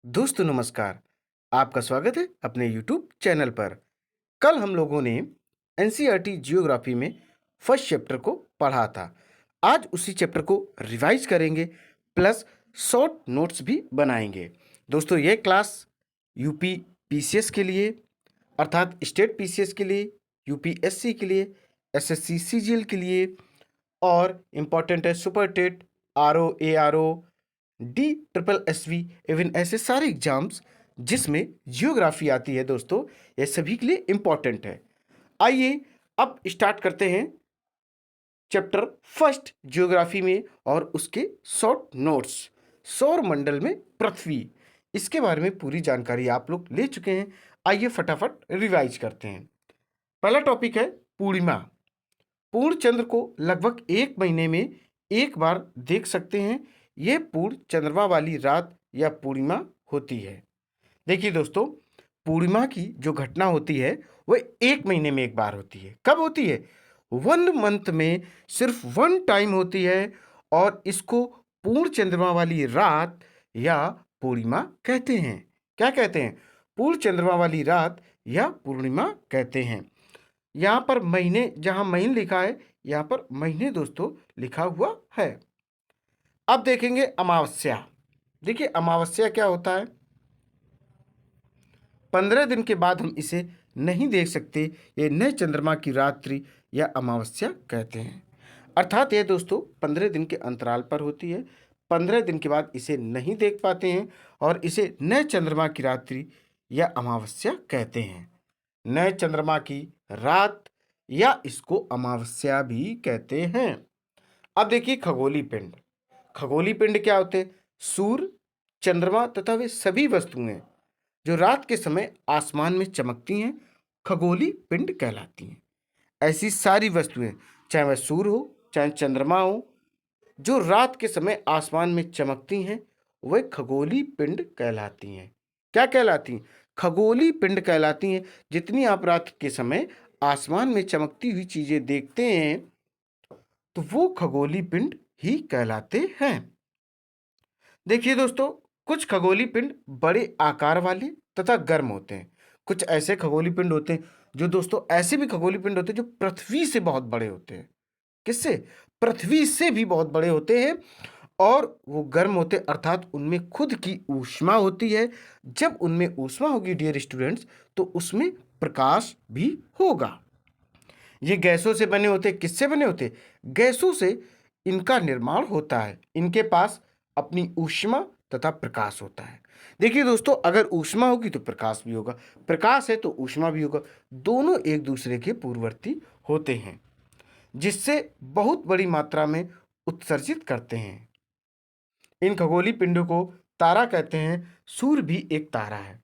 दोस्तों नमस्कार। आपका स्वागत है अपने यूट्यूब चैनल पर। कल हम लोगों ने एनसीईआरटी जियोग्राफी में फर्स्ट चैप्टर को पढ़ा था। आज उसी चैप्टर को रिवाइज करेंगे प्लस शॉर्ट नोट्स भी बनाएंगे। दोस्तों ये क्लास यूपी पीसीएस के लिए अर्थात स्टेट पीसीएस के लिए, यूपीएससी के लिए, एसएससी सीजीएल के लिए और इम्पॉर्टेंट है super TET, RO, ARO, D triple SV, even ऐसे सारे एग्जाम्स जिसमें जियोग्राफी आती है दोस्तों, ये सभी के लिए इम्पॉर्टेंट है। आइए अब स्टार्ट करते हैं चैप्टर फर्स्ट जियोग्राफी में और उसके शॉर्ट नोट्स। सौर मंडल में पृथ्वी, इसके बारे में पूरी जानकारी आप लोग ले चुके हैं। आइए फटाफट रिवाइज करते हैं। पहला टॉपिक है पूर्णिमा। पूर्ण चंद्र को लगभग 1 महीने में एक बार देख सकते हैं। यह पूर्ण चंद्रमा वाली रात या पूर्णिमा होती है। देखिए दोस्तों, पूर्णिमा की जो घटना होती है वह 1 महीने में एक बार होती है। कब होती है? 1 मंथ में सिर्फ 1 टाइम होती है और इसको पूर्ण चंद्रमा वाली रात या पूर्णिमा कहते हैं। क्या कहते हैं? पूर्ण चंद्रमा वाली रात या पूर्णिमा कहते हैं। यहाँ पर महीने, जहाँ महीने लिखा है यहाँ पर महीने दोस्तों लिखा हुआ है। अब देखेंगे अमावस्या। देखिए अमावस्या क्या होता है। 15 दिन के बाद हम इसे नहीं देख सकते। ये नए चंद्रमा की रात्रि या अमावस्या कहते हैं। अर्थात ये दोस्तों 15 दिन के अंतराल पर होती है। 15 दिन के बाद इसे नहीं देख पाते हैं और इसे नए चंद्रमा की रात्रि या अमावस्या कहते हैं। नए चंद्रमा की रात या इसको अमावस्या भी कहते हैं। अब देखिए खगोलीय पिंड। खगोलीय पिंड क्या होते हैं? सूर्य, चंद्रमा तथा वे सभी वस्तुएं जो रात के समय आसमान में चमकती हैं खगोलीय पिंड कहलाती हैं। ऐसी सारी वस्तुएं, चाहे वह सूर्य हो चाहे चंद्रमा हो, जो रात के समय आसमान में चमकती हैं वह खगोलीय पिंड कहलाती हैं। क्या कहलाती हैं? खगोलीय पिंड कहलाती हैं। जितनी आप रात के समय आसमान में चमकती हुई चीजें देखते हैं तो वो खगोलीय पिंड ही कहलाते हैं। देखिए दोस्तों, कुछ खगोलीय पिंड बड़े आकार वाले तथा गर्म होते हैं। कुछ ऐसे खगोलीय पिंड होते हैं जो दोस्तों, ऐसे भी खगोलीय पिंड होते हैं जो पृथ्वी से बहुत बड़े होते हैं। किससे? पृथ्वी से भी बहुत बड़े होते हैं और वो गर्म होते, अर्थात उनमें खुद की ऊष्मा होती है। जब उनमें ऊष्मा होगी डियर स्टूडेंट्स, तो उसमें प्रकाश भी होगा। ये गैसों से बने होते। किससे बने होते? गैसों से इनका निर्माण होता है। इनके पास अपनी ऊष्मा तथा प्रकाश होता है। देखिए दोस्तों, अगर ऊष्मा होगी तो प्रकाश भी होगा, प्रकाश है तो ऊष्मा भी होगा। दोनों एक दूसरे के पूर्ववर्ती होते हैं, जिससे बहुत बड़ी मात्रा में उत्सर्जित करते हैं। इन खगोलीय पिंडों को तारा कहते हैं। सूर्य भी एक तारा है।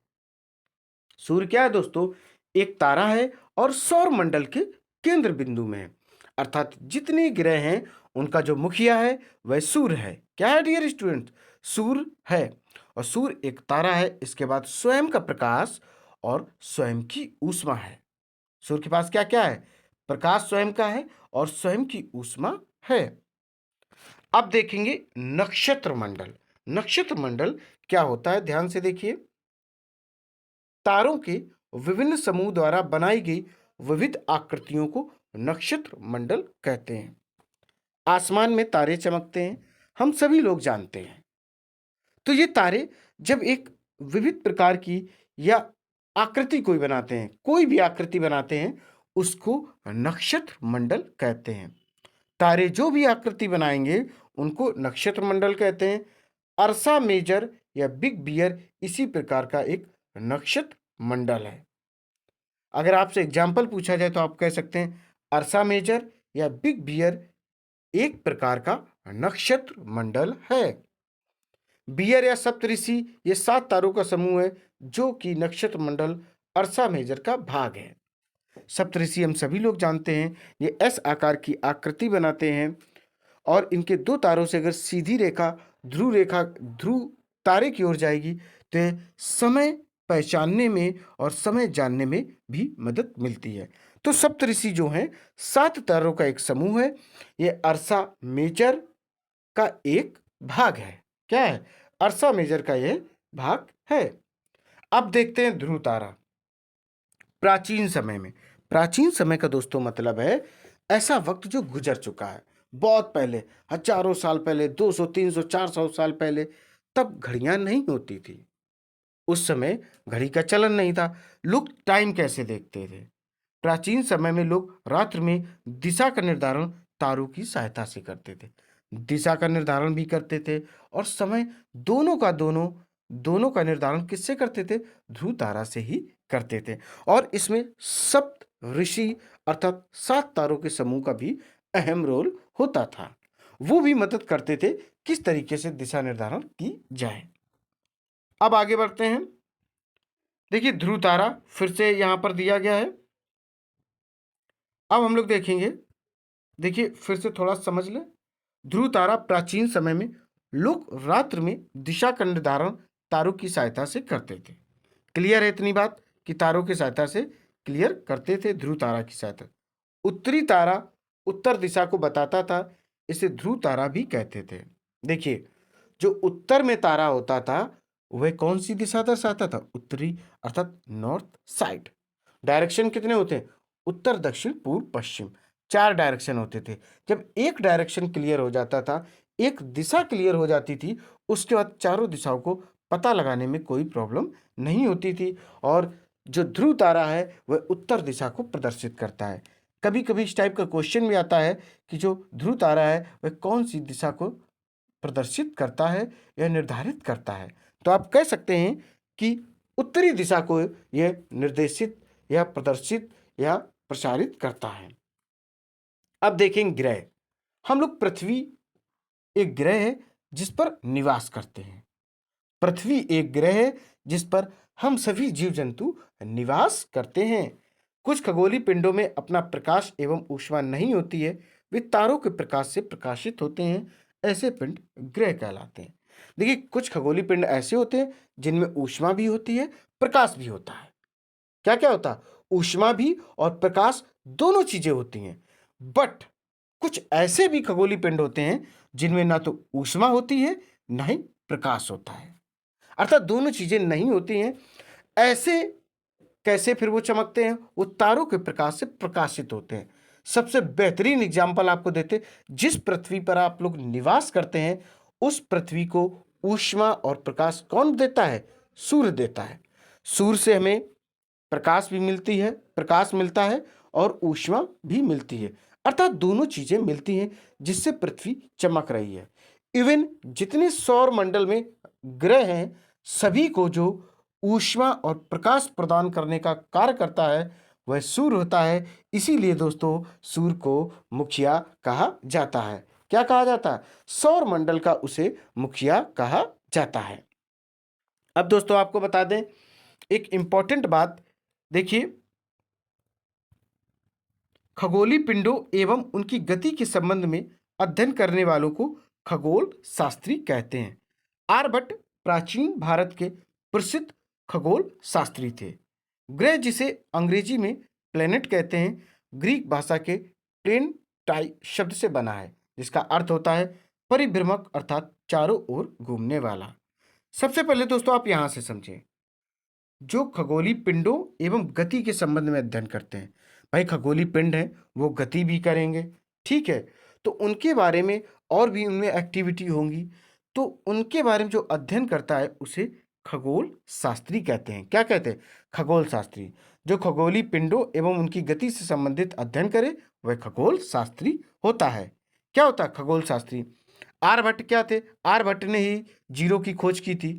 सूर्य क्या है दोस्तों? एक तारा है और सौर मंडल के केंद्र बिंदु में है। अर्थात जितने ग्रह हैं उनका जो मुखिया है वह सूर्य है। क्या है डियर स्टूडेंट? सूर्य है। और सूर्य एक तारा है। इसके बाद स्वयं का प्रकाश और स्वयं की ऊष्मा है। सूर्य के पास क्या क्या है? प्रकाश स्वयं का है और स्वयं की ऊष्मा है। अब देखेंगे नक्षत्र मंडल। नक्षत्र मंडल क्या होता है, ध्यान से देखिए। तारों के विभिन्न समूह द्वारा बनाई गई विविध आकृतियों को नक्षत्र मंडल कहते हैं। आसमान में तारे चमकते हैं, हम सभी लोग जानते हैं। तो ये तारे जब एक विविध प्रकार की या आकृति कोई बनाते हैं, कोई भी आकृति बनाते हैं, उसको नक्षत्र मंडल कहते हैं। तारे जो भी आकृति बनाएंगे उनको नक्षत्र मंडल कहते हैं। अर्सा मेजर या बिग बियर इसी प्रकार का एक नक्षत्र मंडल है। अगर आपसे एग्जाम्पल पूछा जाए तो आप कह सकते हैं अर्सा मेजर या बिग बियर एक प्रकार का नक्षत्र मंडल है। बियर या सप्तऋषि ये 7 तारों का समूह है जो कि नक्षत्र मंडल अर्सा मेजर का भाग है। सप्तऋषि हम सभी लोग जानते हैं, ये एस आकार की आकृति बनाते हैं और इनके 2 तारों से अगर सीधी रेखा ध्रुव तारे की ओर जाएगी तो यह समय पहचानने में और समय जानने में भी मदद मिलती है। तो सप्तऋषि जो हैं 7 तारों का एक समूह है। ये अर्सा मेजर का एक भाग है। क्या है? अर्सा मेजर का यह भाग है। अब देखते हैं ध्रुव तारा। प्राचीन समय में, प्राचीन समय का दोस्तों मतलब है ऐसा वक्त जो गुजर चुका है, बहुत पहले, हजारों साल पहले, 200 300 400 साल पहले। तब घड़ियां नहीं होती थी, उस समय घड़ी का चलन नहीं था। लोग टाइम कैसे देखते थे? प्राचीन समय में लोग रात्र में दिशा का निर्धारण तारों की सहायता से करते थे। दिशा का निर्धारण भी करते थे और समय दोनों का निर्धारण किससे करते थे? ध्रुव तारा से ही करते थे। और इसमें सप्त ऋषि अर्थात 7 तारों के समूह का भी अहम रोल होता था। वो भी मदद करते थे किस तरीके से दिशा निर्धारण की जाए। अब आगे बढ़ते हैं। देखिए ध्रुव तारा फिर से यहां पर दिया गया है। अब हम लोग देखेंगे, देखिए फिर से थोड़ा समझ लें। ध्रुव तारा प्राचीन समय में लोग रात्र में दिशा का निर्धारण तारों की सहायता से करते थे। क्लियर है इतनी बात कि तारों की सहायता से क्लियर करते थे, ध्रुव तारा की सहायता। उत्तरी तारा उत्तर दिशा को बताता था, इसे ध्रुव तारा भी कहते थे। देखिए जो उत्तर में तारा होता था वह कौन सी दिशा दर्शाता था? उत्तरी अर्थात नॉर्थ साइड। डायरेक्शन कितने होते हैं? उत्तर दक्षिण पूर्व पश्चिम, 4 डायरेक्शन होते थे। जब एक डायरेक्शन क्लियर हो जाता था, एक दिशा क्लियर हो जाती थी, उसके बाद चारों दिशाओं को पता लगाने में कोई प्रॉब्लम नहीं होती थी। और जो ध्रुव तारा है वह उत्तर दिशा को प्रदर्शित करता है। कभी कभी इस टाइप का क्वेश्चन भी आता है कि जो ध्रुव तारा है वह कौन सी दिशा को प्रदर्शित करता है या निर्धारित करता है? तो आप कह सकते हैं कि उत्तरी दिशा को यह निर्देशित या प्रदर्शित या प्रसारित करता है। अब देखें ग्रह। हम लोग पृथ्वी एक ग्रह है जिस पर निवास करते हैं। पृथ्वी एक ग्रह है जिस पर हम सभी जीव जंतु निवास करते हैं। कुछ खगोलीय पिंडों में अपना प्रकाश एवं ऊष्मा नहीं होती है, वे तारों के प्रकाश से प्रकाशित होते हैं। ऐसे पिंड ग्रह कहलाते हैं। देखिए कुछ खगोलीय पिंड ऐसे होते हैं जिनमें ऊष्मा भी होती है, प्रकाश भी होता है। क्या क्या होता है? ऊष्मा भी और प्रकाश दोनों चीजें होती हैं। बट कुछ ऐसे भी खगोलीय पिंड होते हैं जिनमें ना तो ऊष्मा होती है ना ही प्रकाश होता है, अर्थात दोनों चीजें नहीं होती हैं। ऐसे कैसे फिर वो चमकते हैं? वो तारों के प्रकाश से प्रकाशित होते हैं। सबसे बेहतरीन एग्जाम्पल आपको देते, जिस पृथ्वी पर आप लोग निवास करते हैं उस पृथ्वी को ऊष्मा और प्रकाश कौन देता है? सूर्य देता है। सूर्य से हमें प्रकाश भी मिलती है, प्रकाश मिलता है और ऊष्मा भी मिलती है, अर्थात दोनों चीजें मिलती हैं जिससे पृथ्वी चमक रही है। इवन जितने सौर मंडल में ग्रह हैं सभी को जो ऊष्मा और प्रकाश प्रदान करने का कार्य करता है वह सूर्य होता है। इसीलिए दोस्तों सूर्य को मुखिया कहा जाता है। क्या कहा जाता है? सौर मंडल का उसे मुखिया कहा जाता है। अब दोस्तों आपको बता दें एक इंपॉर्टेंट बात। देखिए खगोलीय पिंडों एवं उनकी गति के संबंध में अध्ययन करने वालों को खगोल शास्त्री कहते हैं। आर्यभट्ट प्राचीन भारत के प्रसिद्ध खगोल शास्त्री थे। ग्रह जिसे अंग्रेजी में प्लेनेट कहते हैं, ग्रीक भाषा के प्लेन टाई शब्द से बना है जिसका अर्थ होता है परिभ्रमक अर्थात चारों ओर घूमने वाला। सबसे पहले दोस्तों आप यहां से समझें, जो खगोलीय पिंडों एवं गति के संबंध में अध्ययन करते हैं। भाई खगोलीय पिंड है वो गति भी करेंगे, ठीक है, तो उनके बारे में और भी उनमें एक्टिविटी होंगी, तो उनके बारे में जो अध्ययन करता है उसे खगोल शास्त्री कहते हैं। क्या कहते हैं? खगोल शास्त्री। जो खगोलीय पिंडों एवं उनकी गति से संबंधित अध्ययन करे वह खगोल शास्त्री होता है। क्या होता है खगोल शास्त्री? आर्यभट्ट क्या थे? आर्यभट्ट ने ही जीरो की खोज की थी।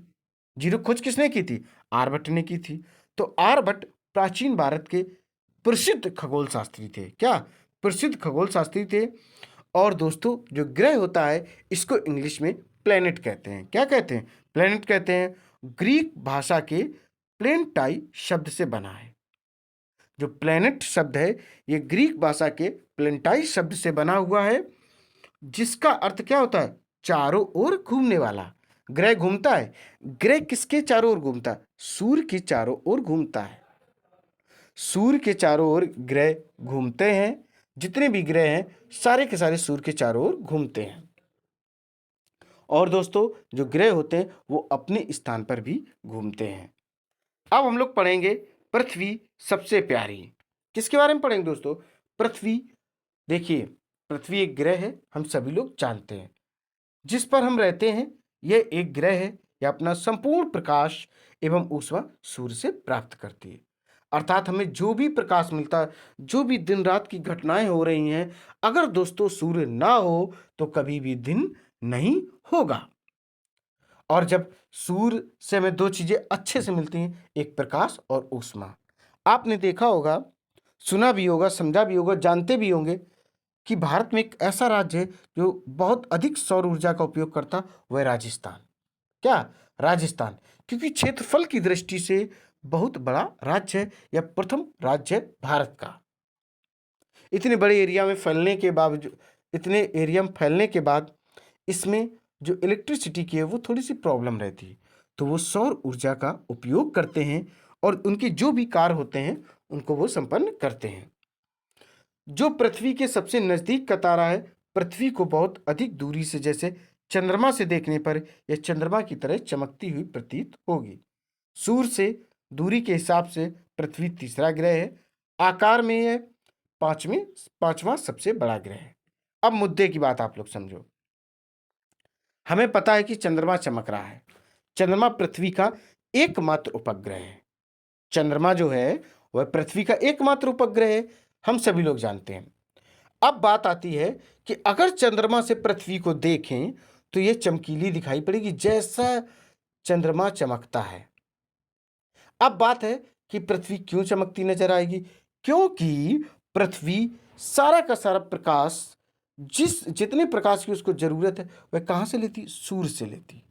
जीरो खोज किसने की थी? आर्यभट्ट ने की थी। तो आर्यभट्ट प्राचीन भारत के प्रसिद्ध खगोल शास्त्री थे। क्या? प्रसिद्ध खगोल शास्त्री थे। और दोस्तों जो ग्रह होता है इसको इंग्लिश में प्लेनेट कहते हैं। क्या कहते हैं? प्लेनेट कहते हैं। ग्रीक भाषा के प्लेनटाई शब्द से बना है। जो प्लेनेट शब्द है ये ग्रीक भाषा के प्लेनटाई शब्द से बना हुआ है जिसका अर्थ क्या होता है? चारों ओर घूमने वाला। ग्रह घूमता है। ग्रह किसके चारों ओर घूमता है? सूर्य के चारों ओर घूमता है। सूर्य के चारों ओर ग्रह घूमते हैं। जितने भी ग्रह हैं सारे के सारे सूर्य के चारों ओर घूमते हैं। और दोस्तों जो ग्रह होते हैं वो अपने स्थान पर भी घूमते हैं। अब हम लोग पढ़ेंगे पृथ्वी सबसे प्यारी। किसके बारे में पढ़ेंगे दोस्तों? पृथ्वी। देखिए, पृथ्वी एक ग्रह है, हम सभी लोग जानते हैं, जिस पर हम रहते हैं। यह एक ग्रह है, यह अपना संपूर्ण प्रकाश एवं ऊष्मा सूर्य से प्राप्त करती है। अर्थात हमें जो भी प्रकाश मिलता है, जो भी दिन रात की घटनाएं हो रही हैं, अगर दोस्तों सूर्य ना हो तो कभी भी दिन नहीं होगा। और जब सूर्य से हमें दो चीजें अच्छे से मिलती हैं, एक प्रकाश और ऊष्मा। आपने देखा होगा, सुना भी होगा, समझा भी होगा, जानते भी होंगे कि भारत में एक ऐसा राज्य है जो बहुत अधिक सौर ऊर्जा का उपयोग करता, वह है राजस्थान। क्या? राजस्थान। क्योंकि क्षेत्रफल की दृष्टि से बहुत बड़ा राज्य है, यह प्रथम राज्य है भारत का। इतने बड़े एरिया में फैलने के बावजूद, इतने एरिया में फैलने के बाद इसमें जो इलेक्ट्रिसिटी की है वो थोड़ी सी प्रॉब्लम रहती है, तो वो सौर ऊर्जा का उपयोग करते हैं और उनके जो भी कार्य होते हैं उनको वो संपन्न करते हैं। जो पृथ्वी के सबसे नजदीक का तारा है, पृथ्वी को बहुत अधिक दूरी से, जैसे चंद्रमा से देखने पर यह चंद्रमा की तरह चमकती हुई प्रतीत होगी। सूर्य से दूरी के हिसाब से पृथ्वी तीसरा ग्रह है। आकार में यह पांचवा सबसे बड़ा ग्रह है। अब मुद्दे की बात आप लोग समझो। हमें पता है कि चंद्रमा चमक रहा है। चंद्रमा पृथ्वी का एकमात्र उपग्रह है। चंद्रमा जो है वह पृथ्वी का एकमात्र उपग्रह है, हम सभी लोग जानते हैं। अब बात आती है कि अगर चंद्रमा से पृथ्वी को देखें तो यह चमकीली दिखाई पड़ेगी, जैसा चंद्रमा चमकता है। अब बात है कि पृथ्वी क्यों चमकती नजर आएगी? क्योंकि पृथ्वी सारा का सारा प्रकाश, जितने प्रकाश की उसको जरूरत है, वह कहां से लेती? सूर्य से लेती।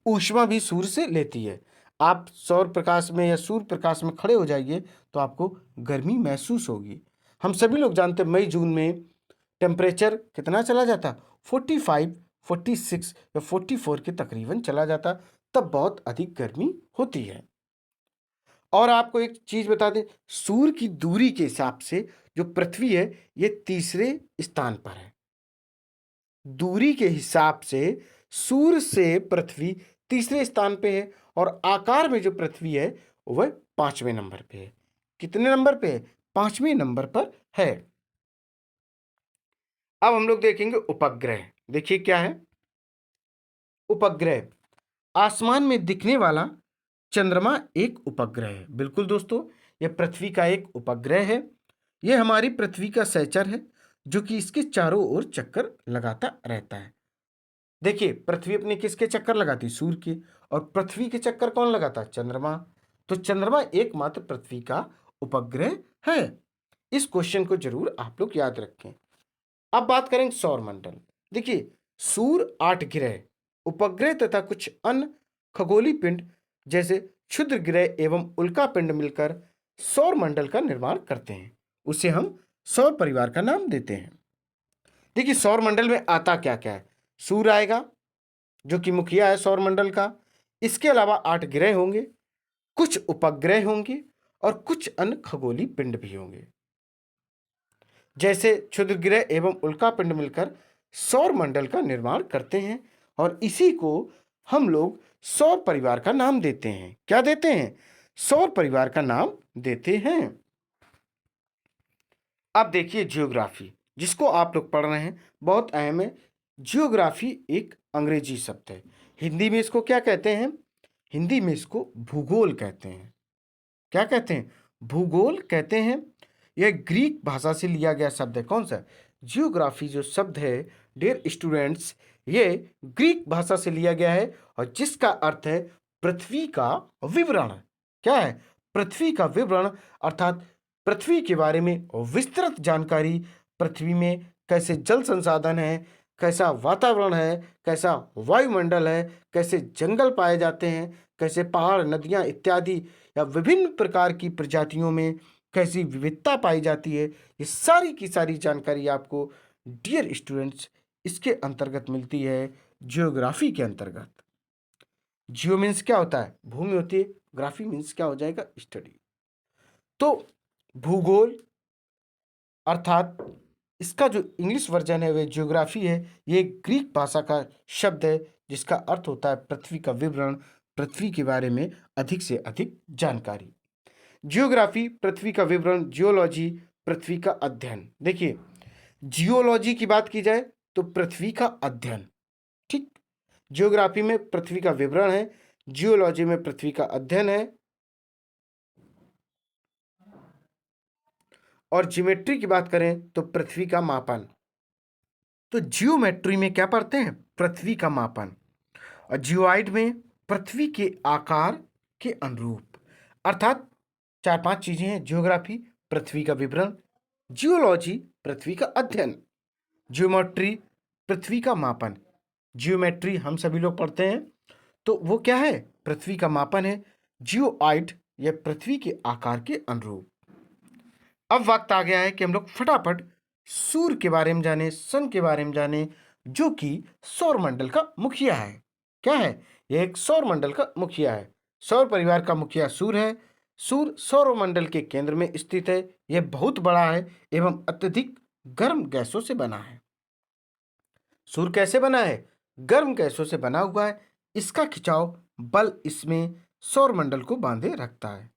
ऊष्मा भी सूर्य से लेती है। आप सौर प्रकाश में या सूर्य प्रकाश में खड़े हो जाइए तो आपको गर्मी महसूस होगी। हम सभी लोग जानते हैं, मई जून में टेम्परेचर कितना चला जाता? 45, 46 या 44 के तकरीबन चला जाता। तब बहुत अधिक गर्मी होती है। और आपको एक चीज बता दें, सूर्य की दूरी के हिसाब से जो पृथ्वी है ये तीसरे स्थान पर है। दूरी के हिसाब से सूर्य से पृथ्वी तीसरे स्थान पे है और आकार में जो पृथ्वी है वह 5वें नंबर पे है। कितने नंबर पे है? 5वें नंबर पर है। अब हम लोग देखेंगे उपग्रह। देखिए क्या है उपग्रह। आसमान में दिखने वाला चंद्रमा एक उपग्रह है। बिल्कुल दोस्तों, यह पृथ्वी का एक उपग्रह है। यह हमारी पृथ्वी का सहचर है जो कि इसके चारों ओर चक्कर लगाता रहता है। देखिए, पृथ्वी अपने किसके चक्कर लगाती? सूर्य के। और पृथ्वी के चक्कर कौन लगाता? चंद्रमा। तो चंद्रमा एकमात्र पृथ्वी का उपग्रह है। इस क्वेश्चन को जरूर आप लोग याद रखें। अब बात करेंगे सौरमंडल। देखिए, सूर्य, 8 ग्रह, उपग्रह तथा कुछ अन्य खगोलीय पिंड जैसे क्षुद्र ग्रह एवं उल्का पिंड मिलकर सौरमंडल का निर्माण करते हैं। उसे हम सौर परिवार का नाम देते हैं। देखिए, सौरमंडल में आता क्या क्या है? सूर्य आएगा जो कि मुखिया है सौरमंडल का। इसके अलावा 8 ग्रह होंगे, कुछ उपग्रह होंगे और कुछ अन्य खगोलीय पिंड भी होंगे। जैसे क्षुद्र ग्रह एवं उल्का पिंड मिलकर सौरमंडल का निर्माण करते हैं और इसी को हम लोग सौर परिवार का नाम देते हैं। क्या देते हैं? सौर परिवार का नाम देते हैं। अब देखिए जियोग्राफी, जिसको आप लोग पढ़ रहे हैं, बहुत अहम है। जियोग्राफी एक अंग्रेजी शब्द है। हिंदी में इसको क्या कहते हैं? हिंदी में इसको भूगोल कहते हैं। क्या कहते हैं? भूगोल कहते हैं। यह ग्रीक भाषा से लिया गया शब्द है। कौन सा? जियोग्राफी जो शब्द है डियर स्टूडेंट्स, ये ग्रीक भाषा से लिया गया है और जिसका अर्थ है पृथ्वी का विवरण। क्या है? पृथ्वी का विवरण, अर्थात पृथ्वी के बारे में विस्तृत जानकारी। पृथ्वी में कैसे जल संसाधन है, कैसा वातावरण है, कैसा वायुमंडल है, कैसे जंगल पाए जाते हैं, कैसे पहाड़, नदियां इत्यादि या विभिन्न प्रकार की प्रजातियों में कैसी विविधता पाई जाती है, ये सारी की सारी जानकारी आपको डियर स्टूडेंट्स इसके अंतर्गत मिलती है, जियोग्राफी के अंतर्गत। जियो मीन्स क्या होता है? भूमि होती है। ग्राफी मीन्स क्या हो जाएगा? स्टडी। तो भूगोल अर्थात इसका जो इंग्लिश वर्जन है वह ज्योग्राफी है। ये ग्रीक भाषा का शब्द है जिसका अर्थ होता है पृथ्वी का विवरण, पृथ्वी के बारे में अधिक से अधिक जानकारी। जियोग्राफी पृथ्वी का विवरण, जियोलॉजी पृथ्वी का अध्ययन। देखिए, जियोलॉजी की बात की जाए तो पृथ्वी का अध्ययन, ठीक। जियोग्राफी में पृथ्वी का विवरण है, जियोलॉजी में पृथ्वी का अध्ययन है। और ज्योमेट्री की बात करें तो पृथ्वी का मापन। तो जियोमेट्री में क्या पढ़ते हैं? पृथ्वी का मापन। और जियोइड में पृथ्वी के आकार के अनुरूप। अर्थात 4-5 चीजें हैं: जियोग्राफी पृथ्वी का विवरण, जियोलॉजी पृथ्वी का अध्ययन, जियोमेट्री पृथ्वी का मापन। जियोमेट्री हम सभी लोग पढ़ते हैं, तो वो क्या है? पृथ्वी का मापन है। जियोइड यह पृथ्वी के आकार के अनुरूप। अब वक्त आ गया है कि हम लोग फटाफट सूर्य के बारे में जाने, सन के बारे में जाने, जो कि सौरमंडल का मुखिया है। क्या है? यह एक सौरमंडल का मुखिया है। सौर परिवार का मुखिया सूर्य है। सूर्य सौरमंडल के केंद्र में स्थित है। यह बहुत बड़ा है एवं अत्यधिक गर्म गैसों से बना है। सूर्य कैसे बना है? गर्म गैसों से बना हुआ है। इसका खिंचाव बल इसमें सौरमंडल को बांधे रखता है।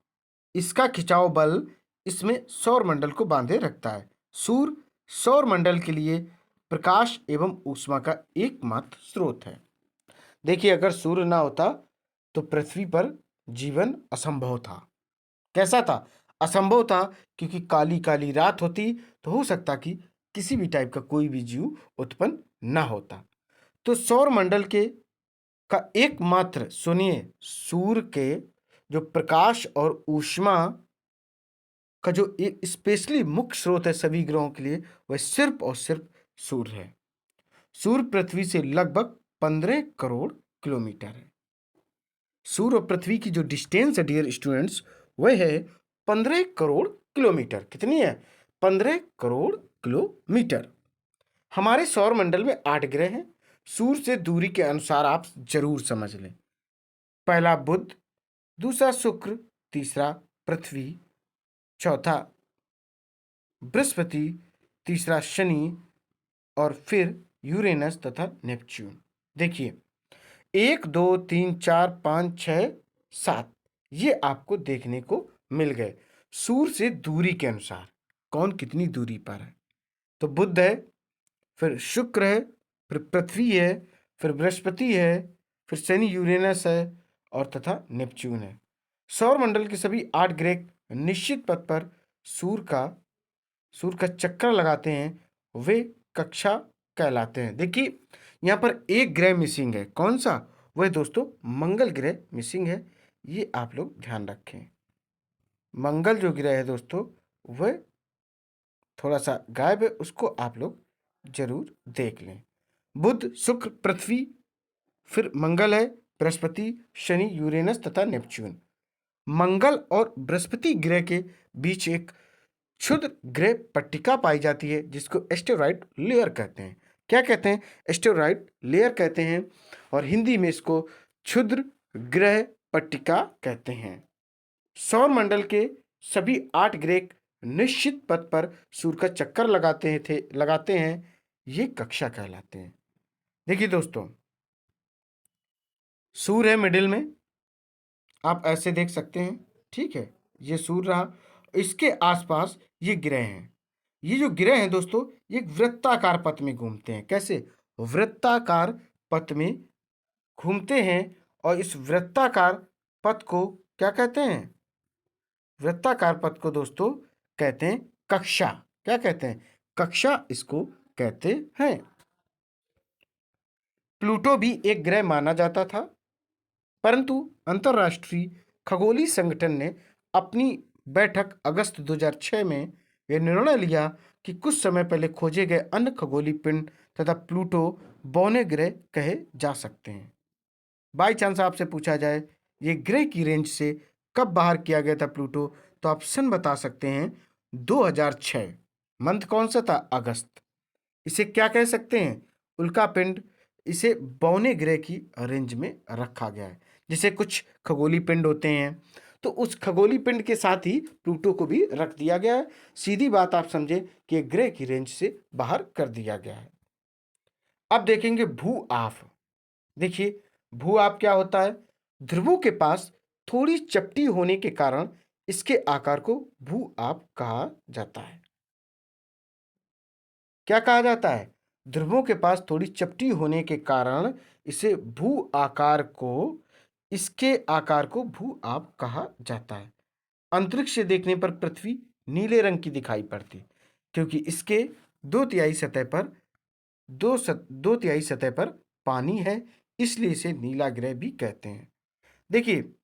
इसका खिंचाव बल इसमें सौरमंडल को बांधे रखता है। सूर्य सौरमंडल के लिए प्रकाश एवं ऊष्मा का एकमात्र स्रोत है। देखिए, अगर सूर्य ना होता तो पृथ्वी पर जीवन असंभव था। कैसा था? असंभव था, क्योंकि काली काली रात होती तो हो सकता कि किसी भी टाइप का कोई भी जीव उत्पन्न ना होता। तो सौरमंडल के का एकमात्र, सुनिए, सूर्य के जो प्रकाश और ऊष्मा का जो एक स्पेशली मुख्य स्रोत है सभी ग्रहों के लिए, वह सिर्फ और सिर्फ सूर्य है। सूर्य पृथ्वी से लगभग 15 करोड़ किलोमीटर है। सूर्य और पृथ्वी की जो डिस्टेंस है डियर स्टूडेंट्स, वह है 15 करोड़ किलोमीटर। कितनी है? 15 करोड़ किलोमीटर। हमारे सौर मंडल में 8 ग्रह हैं। सूर्य से दूरी के अनुसार आप जरूर समझ लें। पहला बुध, दूसरा शुक्र, तीसरा पृथ्वी, चौथा बृहस्पति, तीसरा शनि और फिर यूरेनस तथा नेपच्यून। देखिए, 1 2 3 4 5 6 7 ये आपको देखने को मिल गए सूर्य से दूरी के अनुसार, कौन कितनी दूरी पर है। तो बुध है, फिर शुक्र है, फिर पृथ्वी है, फिर बृहस्पति है, फिर शनि यूरेनस है और तथा नेपच्यून है। सौरमंडल के सभी 8 ग्रह निश्चित पथ पर सूर्य का चक्कर लगाते हैं, वे कक्षा कहलाते हैं। देखिए, यहाँ पर एक ग्रह मिसिंग है। कौन सा? वह दोस्तों मंगल ग्रह मिसिंग है। ये आप लोग ध्यान रखें। मंगल जो ग्रह है दोस्तों, वह थोड़ा सा गायब है, उसको आप लोग जरूर देख लें। बुध, शुक्र, पृथ्वी, फिर मंगल है, बृहस्पति, शनि, यूरेनस तथा नेपच्यून। मंगल और बृहस्पति ग्रह के बीच एक क्षुद्र ग्रह पट्टिका पाई जाती है, जिसको एस्टेरॉइड लेयर कहते हैं। क्या कहते हैं? एस्टेरॉइड लेयर कहते हैं, और हिंदी में इसको क्षुद्र ग्रह पट्टिका कहते हैं। सौरमंडल के सभी 8 ग्रह निश्चित पथ पर सूर्य का चक्कर लगाते हैं। ये कक्षा कहलाते हैं। देखिए दोस्तों, सूर्य है मिडिल में, आप ऐसे देख सकते हैं, ठीक है। ये सूर्य रहा, इसके आसपास ये ग्रह हैं। ये जो ग्रह हैं दोस्तों, ये एक वृत्ताकार पथ में घूमते हैं। कैसे? वृत्ताकार पथ में घूमते हैं। और इस वृत्ताकार पथ को क्या कहते हैं? वृत्ताकार पथ को दोस्तों कहते हैं कक्षा। क्या कहते हैं? कक्षा इसको कहते हैं। प्लूटो भी एक ग्रह माना जाता था, परंतु अंतर्राष्ट्रीय खगोलीय संगठन ने अपनी बैठक अगस्त 2006 में यह निर्णय लिया कि कुछ समय पहले खोजे गए अन्य खगोलीय पिंड तथा प्लूटो बौने ग्रह कहे जा सकते हैं। बाई चांस आपसे पूछा जाए ये ग्रह की रेंज से कब बाहर किया गया था प्लूटो, तो ऑप्शन बता सकते हैं 2006। मंथ कौन सा था? अगस्त। इसे क्या कह सकते हैं? उल्का पिंड। इसे बौने ग्रह की रेंज में रखा गया है। जैसे कुछ खगोलीय पिंड होते हैं तो उस खगोलीय पिंड के साथ ही प्लूटो को भी रख दिया गया है। सीधी बात आप समझे कि ग्रह की रेंज से बाहर कर दिया गया है। अब देखेंगे भू आफ। देखिए भू आफ क्या होता है? ध्रुवों के पास थोड़ी चपटी होने के कारण इसके आकार को भू आफ कहा जाता है। क्या कहा जाता है? ध्रुवों के पास थोड़ी चपटी होने के कारण इसे भू आकार को इसके आकार को भू आफ कहा जाता है। अंतरिक्ष से देखने पर पृथ्वी नीले रंग की दिखाई पड़ती क्योंकि इसके दो तिहाई सतह पर पानी है, इसलिए इसे नीला ग्रह भी कहते हैं। देखिए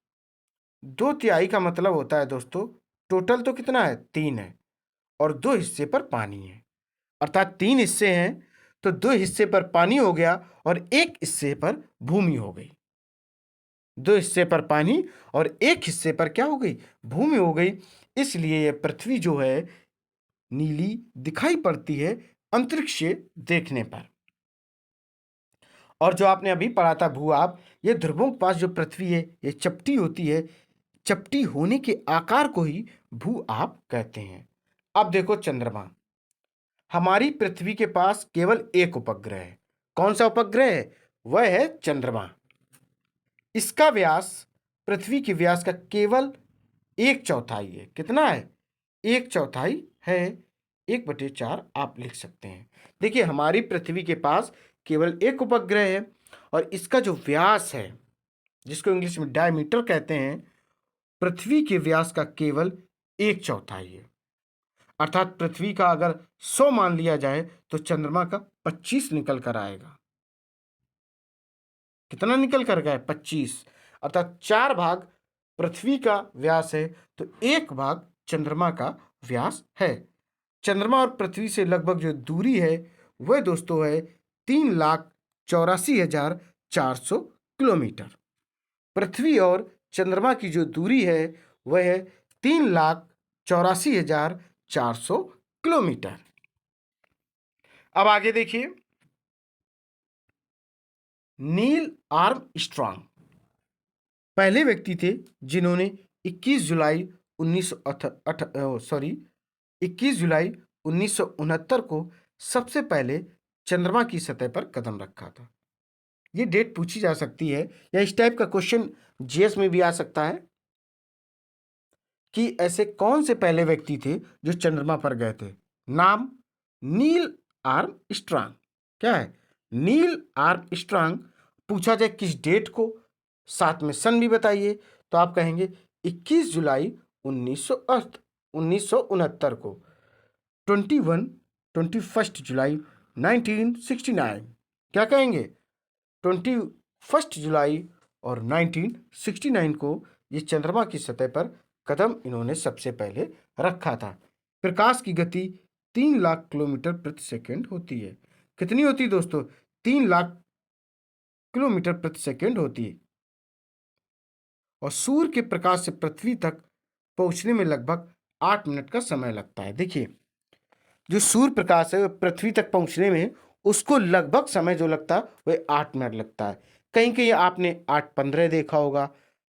दो तिहाई का मतलब होता है दोस्तों, टोटल तो कितना है? 3 है और 2 हिस्से पर पानी है, अर्थात 3 हिस्से हैं तो 2 हिस्से पर पानी हो गया और 1 हिस्से पर भूमि हो गई। 2 हिस्से पर पानी और 1 हिस्से पर क्या हो गई? भूमि हो गई। इसलिए यह पृथ्वी जो है नीली दिखाई पड़ती है अंतरिक्ष से देखने पर। और जो आपने अभी पढ़ा था भू आप, ये ध्रुवों के पास जो पृथ्वी है ये चपटी होती है, चपटी होने के आकार को ही भू आप कहते हैं। अब देखो चंद्रमा। हमारी पृथ्वी के पास केवल एक उपग्रह है। कौन सा उपग्रह है? वह है चंद्रमा। इसका व्यास पृथ्वी के व्यास का केवल 1/4 है। कितना है? 1/4 है। 1/4 आप लिख सकते हैं। देखिए हमारी पृथ्वी के पास केवल एक उपग्रह है और इसका जो व्यास है, जिसको इंग्लिश में डायमीटर कहते हैं, पृथ्वी के व्यास का केवल 1/4 है। अर्थात पृथ्वी का अगर 100 मान लिया जाए तो चंद्रमा का 25 निकल कर आएगा। कितना निकल कर गया? 25। अर्थात 4 भाग पृथ्वी का व्यास है तो 1 भाग चंद्रमा का व्यास है। चंद्रमा और पृथ्वी से लगभग जो दूरी है वह दोस्तों है 3,84,400 किलोमीटर। पृथ्वी और चंद्रमा की जो दूरी है वह है 3,84,400 किलोमीटर। अब आगे देखिए, नील आर्मस्ट्रॉन्ग पहले व्यक्ति थे जिन्होंने 21 जुलाई 1969 को सबसे पहले चंद्रमा की सतह पर कदम रखा था। ये डेट पूछी जा सकती है या इस टाइप का क्वेश्चन जीएस में भी आ सकता है कि ऐसे कौन से पहले व्यक्ति थे जो चंद्रमा पर गए थे। नाम नील आर्मस्ट्रॉन्ग। क्या है? Neil Armstrong. पूछा जाए किस डेट को, साथ में सन भी बताइए, तो आप कहेंगे 21 जुलाई 1969 को। 21 जुलाई 1969। क्या कहेंगे? 21 जुलाई और 1969 को ये चंद्रमा की सतह पर कदम इन्होंने सबसे पहले रखा था। प्रकाश की गति 3 लाख किलोमीटर प्रति सेकंड होती है। कितनी होती है दोस्तों? 3 लाख किलोमीटर प्रति सेकंड होती है और सूर्य के प्रकाश से पृथ्वी तक पहुंचने में लगभग 8 मिनट का समय लगता है। देखिए जो सूर्य प्रकाश है पृथ्वी तक पहुंचने में उसको लगभग समय जो लगता है वह 8 मिनट लगता है। कहीं कहीं आपने 8:15 देखा होगा,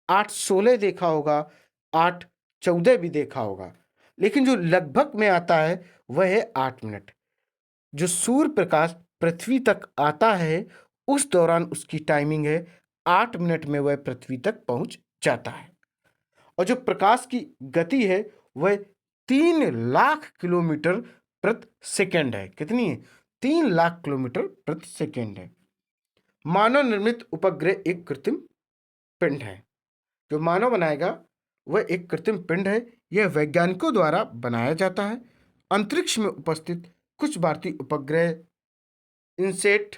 8:16 देखा होगा, 8:14 भी देखा होगा, लेकिन जो लगभग में आता है वह है 8 मिनट। जो सूर्य प्रकाश पृथ्वी तक आता है उस दौरान उसकी टाइमिंग है 8 मिनट में वह पृथ्वी तक पहुंच जाता है। और जो प्रकाश की गति है वह 3 लाख किलोमीटर प्रति सेकंड है। कितनी है? 3 लाख किलोमीटर प्रति सेकंड है। मानव निर्मित उपग्रह एक कृत्रिम पिंड है। जो मानव बनाएगा वह एक कृत्रिम पिंड है। यह वैज्ञानिकों द्वारा बनाया जाता है। अंतरिक्ष में उपस्थित कुछ भारतीय उपग्रह इनसेट,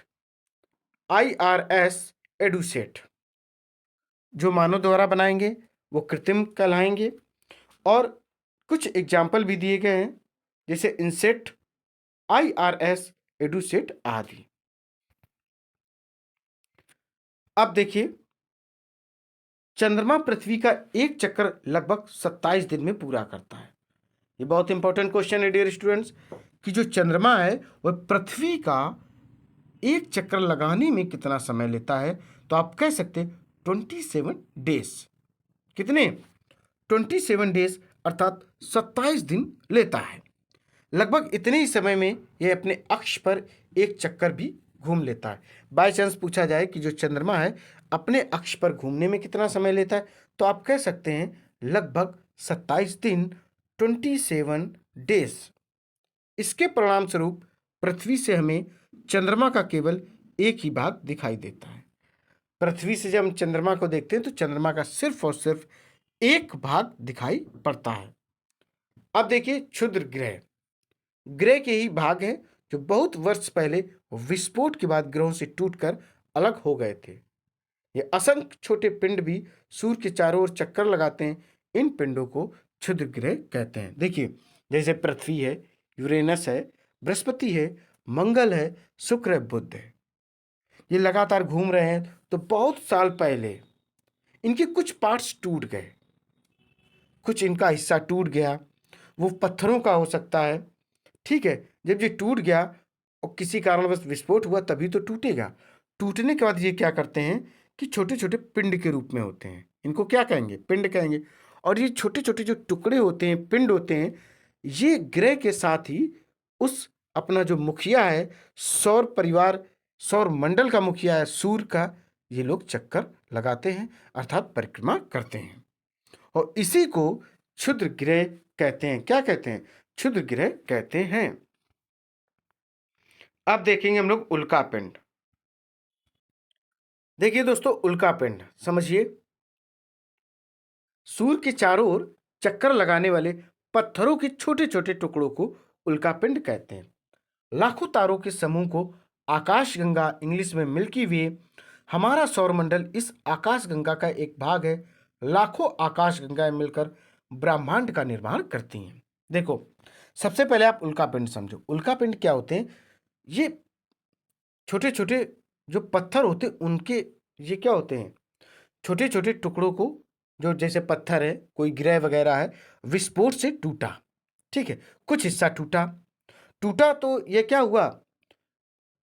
IRS, एडुसेट जो मानव द्वारा बनाएंगे वो कृत्रिम कहलाएंगे। और कुछ एग्जाम्पल भी दिए गए हैं जैसे इनसेट, IRS, एडुसेट आदि। अब देखिए चंद्रमा पृथ्वी का एक चक्कर लगभग 27 दिन में पूरा करता है। ये बहुत इंपॉर्टेंट क्वेश्चन है डियर स्टूडेंट्स कि जो चंद्रमा है वह पृथ्वी का एक चक्कर लगाने में कितना समय लेता है। तो आप कह सकते 27 डेज। कितने? 27 डेज अर्थात 27 दिन लेता है। लगभग इतने ही समय में यह अपने अक्ष पर एक चक्कर भी घूम लेता है। बाय चांस पूछा जाए कि जो चंद्रमा है अपने अक्ष पर घूमने में कितना समय लेता है, तो आप कह सकते हैं लगभग 27 दिन, 27 डेज। इसके परिणाम स्वरूप पृथ्वी से हमें चंद्रमा का केवल एक ही भाग दिखाई देता है। पृथ्वी से जब हम चंद्रमा को देखते हैं तो चंद्रमा का सिर्फ और सिर्फ एक भाग दिखाई पड़ता है। अब देखिए क्षुद्र ग्रह, ग्रह के ही भाग हैं जो बहुत वर्ष पहले विस्फोट के बाद ग्रहों से टूटकर अलग हो गए थे। ये असंख्य छोटे पिंड भी सूर्य के चारों ओर चक्कर लगाते हैं। इन पिंडों को क्षुद्र ग्रह कहते हैं। देखिए जैसे पृथ्वी है, यूरेनस है, बृहस्पति है, मंगल है, शुक्र है, बुध है। ये लगातार घूम रहे हैं। तो बहुत साल पहले इनके कुछ पार्ट्स टूट गए, कुछ इनका हिस्सा टूट गया। वो पत्थरों का हो सकता है, ठीक है। जब ये टूट गया और किसी कारणवश विस्फोट हुआ तभी तो टूटेगा। टूटने के बाद ये क्या करते हैं कि छोटे छोटे पिंड के रूप में होते हैं। इनको क्या कहेंगे? पिंड कहेंगे। और ये छोटे छोटे जो टुकड़े होते हैं, पिंड होते हैं, ये ग्रह के साथ ही उस अपना जो मुखिया है, सौर परिवार, सौर मंडल का मुखिया है सूर्य का, ये लोग चक्कर लगाते हैं अर्थात परिक्रमा करते हैं। और इसी को क्षुद्र ग्रह कहते हैं। क्या कहते हैं? क्षुद्र ग्रह कहते हैं। अब देखेंगे हम लोग उल्का पिंड। देखिए दोस्तों, उल्का पिंड समझिए, सूर्य के चारों ओर चक्कर लगाने वाले पत्थरों के छोटे छोटे टुकड़ों को उल्का पिंड कहते हैं। लाखों तारों के समूह को आकाशगंगा, इंग्लिश में मिल्की वे, हमारा सौरमंडल इस आकाशगंगा का एक भाग है। लाखों आकाशगंगाएं मिलकर ब्रह्मांड का निर्माण करती हैं। देखो, सबसे पहले आप उल्का पिंड समझो। उल्का पिंड क्या होते हैं? ये छोटे छोटे जो पत्थर होते हैं उनके, ये क्या होते हैं? छोटे छोटे टुकड़ों को, जो जैसे पत्थर है, कोई ग्रह वगैरह है, विस्फोट से टूटा, ठीक है, कुछ हिस्सा टूटा। टूटा तो ये क्या हुआ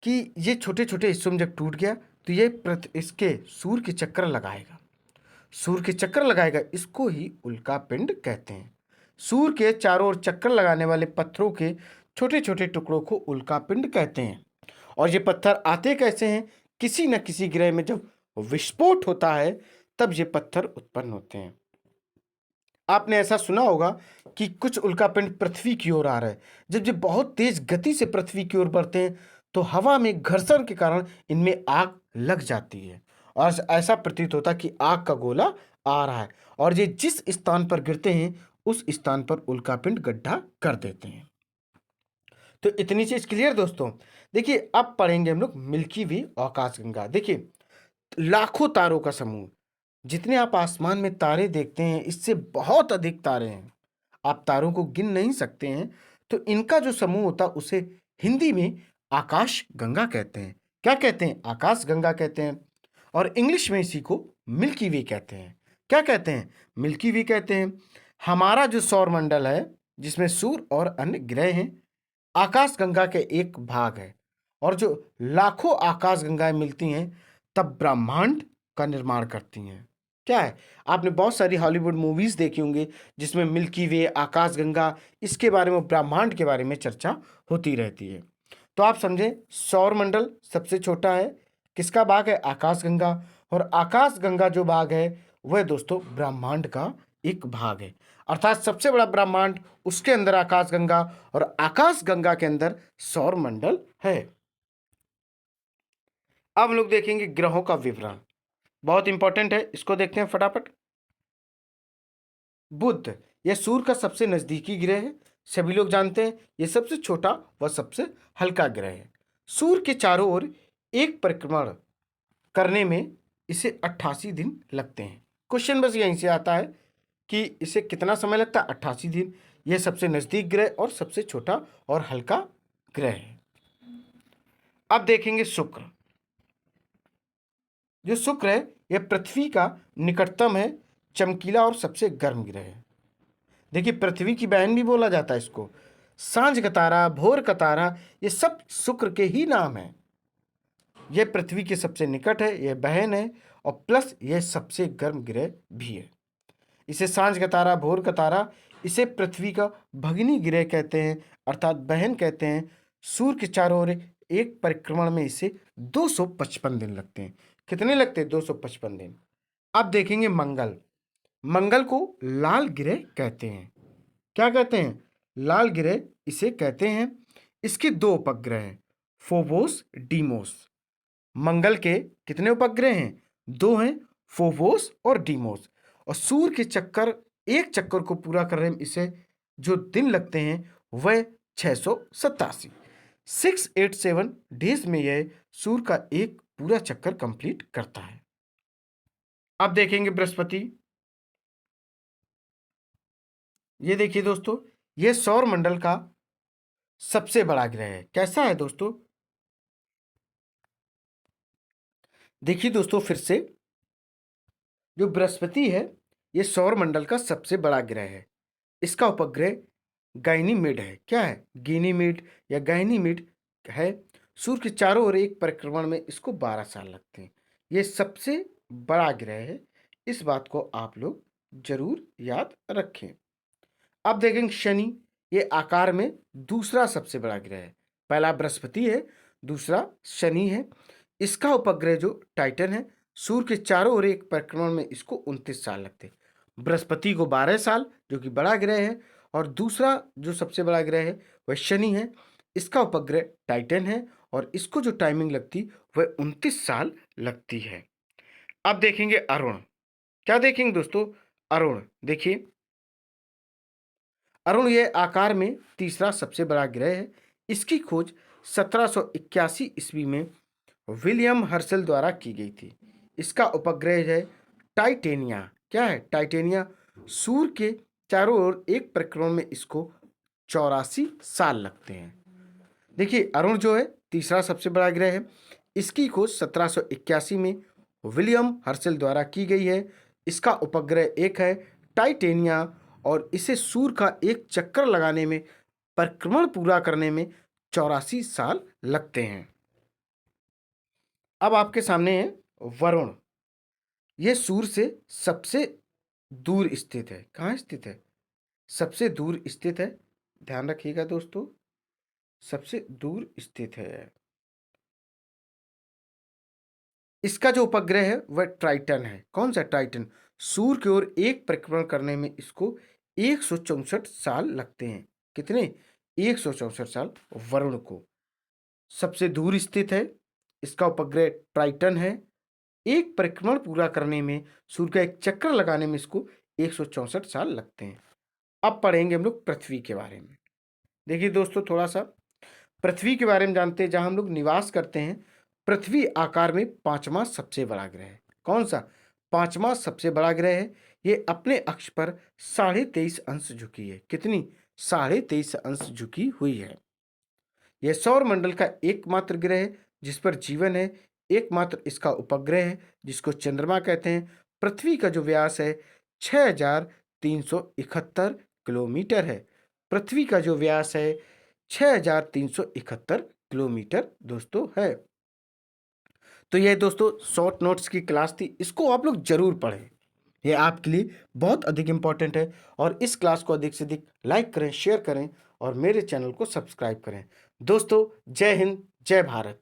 कि ये छोटे छोटे हिस्सों में जब टूट गया तो ये इसके सूर्य के चक्कर लगाएगा। सूर्य के चक्कर लगाएगा, इसको ही उल्का पिंड कहते हैं। सूर्य के चारों ओर चक्कर लगाने वाले पत्थरों के छोटे छोटे टुकड़ों को उल्का पिंड कहते हैं। और ये पत्थर आते कैसे हैं? किसी न किसी ग्रह में जब विस्फोट होता है तब ये पत्थर उत्पन्न होते हैं। आपने ऐसा सुना होगा कि कुछ उल्कापिंड पृथ्वी की ओर आ रहे हैं। जब ये बहुत तेज गति से पृथ्वी की ओर बढ़ते हैं तो हवा में घर्षण के कारण इनमें आग लग जाती है और ऐसा प्रतीत होता है कि आग का गोला आ रहा है, और ये जिस स्थान पर गिरते हैं उस स्थान पर उल्कापिंड गड्ढा कर देते हैं। तो इतनी चीज क्लियर दोस्तों। देखिए अब पढ़ेंगे हम लोग मिल्की वे, आकाशगंगा। देखिए लाखों तारों का समूह, जितने आप आसमान में तारे देखते हैं इससे बहुत अधिक तारे हैं, आप तारों को गिन नहीं सकते हैं। तो इनका जो समूह होता है उसे हिंदी में आकाश गंगा कहते हैं। क्या कहते हैं? आकाश गंगा कहते हैं। और इंग्लिश में इसी को मिल्की वे कहते हैं। क्या कहते हैं? मिल्की वे कहते हैं। हमारा जो सौरमंडल है जिसमें सूर्य और अन्य ग्रह हैं, आकाश गंगा के एक भाग है। और जो लाखों आकाश गंगाएं मिलती हैं तब ब्रह्मांड का निर्माण करती हैं। क्या है? आपने बहुत सारी हॉलीवुड मूवीज देखी होंगी जिसमें मिल्की वे, आकाश गंगा, इसके बारे में, ब्रह्मांड के बारे में चर्चा होती रहती है। तो आप समझे, सौरमंडल सबसे छोटा है, किसका भाग है? आकाश गंगा। और आकाश गंगा जो भाग है वह दोस्तों ब्रह्मांड का एक भाग है। अर्थात सबसे बड़ा ब्रह्मांड, उसके अंदर आकाश गंगा, और आकाश गंगा के अंदर सौरमंडल है। अब हम लोग देखेंगे ग्रहों का विवरण, बहुत इंपॉर्टेंट है, इसको देखते हैं फटाफट। बुध, यह सूर्य का सबसे नजदीकी ग्रह है। सभी लोग जानते हैं यह सबसे छोटा व सबसे हल्का ग्रह है। सूर्य के चारों ओर एक परिक्रमण करने में इसे 88 दिन लगते हैं। क्वेश्चन बस यहीं से आता है कि इसे कितना समय लगता है? 88 दिन। यह सबसे नजदीक ग्रह और सबसे छोटा और हल्का ग्रह है। अब देखेंगे शुक्र। जो शुक्र है यह पृथ्वी का निकटतम है, चमकीला और सबसे गर्म ग्रह है। देखिए पृथ्वी की बहन भी बोला जाता है इसको। सांझ का तारा, भोर का तारा, ये सब शुक्र के ही नाम है। यह पृथ्वी के सबसे निकट है, यह बहन है, और प्लस यह सबसे गर्म ग्रह भी है। इसे सांझ का तारा, भोर का तारा, इसे पृथ्वी का भगिनी ग्रह कहते हैं, अर्थात बहन कहते हैं। सूर्य के चारों ओर एक परिक्रमण में इसे 255 दिन लगते हैं। कितने लगते हैं? 255 दिन। अब देखेंगे मंगल। मंगल को लाल ग्रह कहते हैं। क्या कहते हैं? लाल ग्रह इसे कहते हैं। इसके दो उपग्रह हैं, फोबोस, डीमोस। मंगल के कितने उपग्रह हैं? दो हैं, फोबोस और डीमोस। और सूर्य के चक्कर, एक चक्कर को पूरा करने में इसे जो दिन लगते हैं वह 687, 687 डेज में यह सूर्य का एक पूरा चक्कर कंप्लीट करता है। अब देखेंगे बृहस्पति। ये देखिए दोस्तों, यह सौर मंडल का सबसे बड़ा ग्रह है। कैसा है दोस्तों? देखिए दोस्तों, फिर से जो बृहस्पति है यह सौर मंडल का सबसे बड़ा ग्रह है। इसका उपग्रह गाइनीमेड है। क्या है? गैनीमेड या गाइनीमेड है। सूर्य के चारों ओर एक परिक्रमण में इसको 12 साल लगते हैं। यह सबसे बड़ा ग्रह है। इस बात को आप लोग जरूर याद रखें। अब देखेंगे शनि। ये आकार में दूसरा सबसे बड़ा ग्रह है। पहला बृहस्पति है, दूसरा शनि है। इसका उपग्रह जो टाइटन है, सूर्य के चारों ओर एक परिक्रमण में इसको 29 साल लगते हैं। बृहस्पति को 12 साल, जो कि बड़ा ग्रह है, और दूसरा जो सबसे बड़ा ग्रह है वह शनि है। इसका उपग्रह टाइटन है और इसको जो टाइमिंग लगती वह 29 साल लगती है। अब देखेंगे अरुण। क्या देखेंगे दोस्तों? अरुण। देखिए, अरुण यह आकार में तीसरा सबसे बड़ा ग्रह है। इसकी खोज 1781 ईस्वी में विलियम हर्शल द्वारा की गई थी। इसका उपग्रह है टाइटेनिया। क्या है? टाइटेनिया। सूर्य के चारों ओर एक परिक्रमण में इसको 84 साल लगते हैं। देखिए, अरुण जो है तीसरा सबसे बड़ा ग्रह है। इसकी खोज 1781 में विलियम हर्शल द्वारा की गई है। इसका उपग्रह एक है टाइटेनिया और इसे सूर्य का एक चक्कर लगाने में, परिक्रमण पूरा करने में 84 साल लगते हैं। अब आपके सामने है वरुण। यह सूर्य से सबसे दूर स्थित है। कहाँ स्थित है? सबसे दूर स्थित है। ध्यान रखिएगा दोस्तों, सबसे दूर स्थित है। इसका जो उपग्रह है वह ट्राइटन है। कौन सा? टाइटन। सूर्य की ओर एक परिक्रमण करने में इसको 164 साल लगते हैं। कितने? 164 साल वरुण को। सबसे दूर स्थित है। इसका उपग्रह ट्राइटन है। एक परिक्रमण पूरा करने में, सूर्य का एक चक्कर लगाने में इसको 164 साल लगते हैं। अब पढ़ेंगे हम लोग पृथ्वी के बारे में। देखिए दोस्तों, थोड़ा सा पृथ्वी के बारे में जानते हैं। जहां हम लोग निवास करते हैं, पृथ्वी आकार में पांचवा सबसे बड़ा ग्रह है। कौन सा? पांचवा सबसे बड़ा ग्रह है। ये अपने अक्ष पर 23.5 अंश झुकी है। कितनी? 23.5 अंश झुकी हुई है। यह सौर मंडल का एकमात्र ग्रह है जिस पर जीवन है। एकमात्र इसका उपग्रह है जिसको चंद्रमा कहते हैं। पृथ्वी का जो व्यास है 6371 किलोमीटर है। पृथ्वी का जो व्यास है 6371 किलोमीटर दोस्तों है। तो यह दोस्तों शॉर्ट नोट्स की क्लास थी। इसको आप लोग जरूर पढ़ें, यह आपके लिए बहुत अधिक इंपॉर्टेंट है। और इस क्लास को अधिक से अधिक लाइक करें, शेयर करें और मेरे चैनल को सब्सक्राइब करें। दोस्तों, जय हिंद, जय भारत।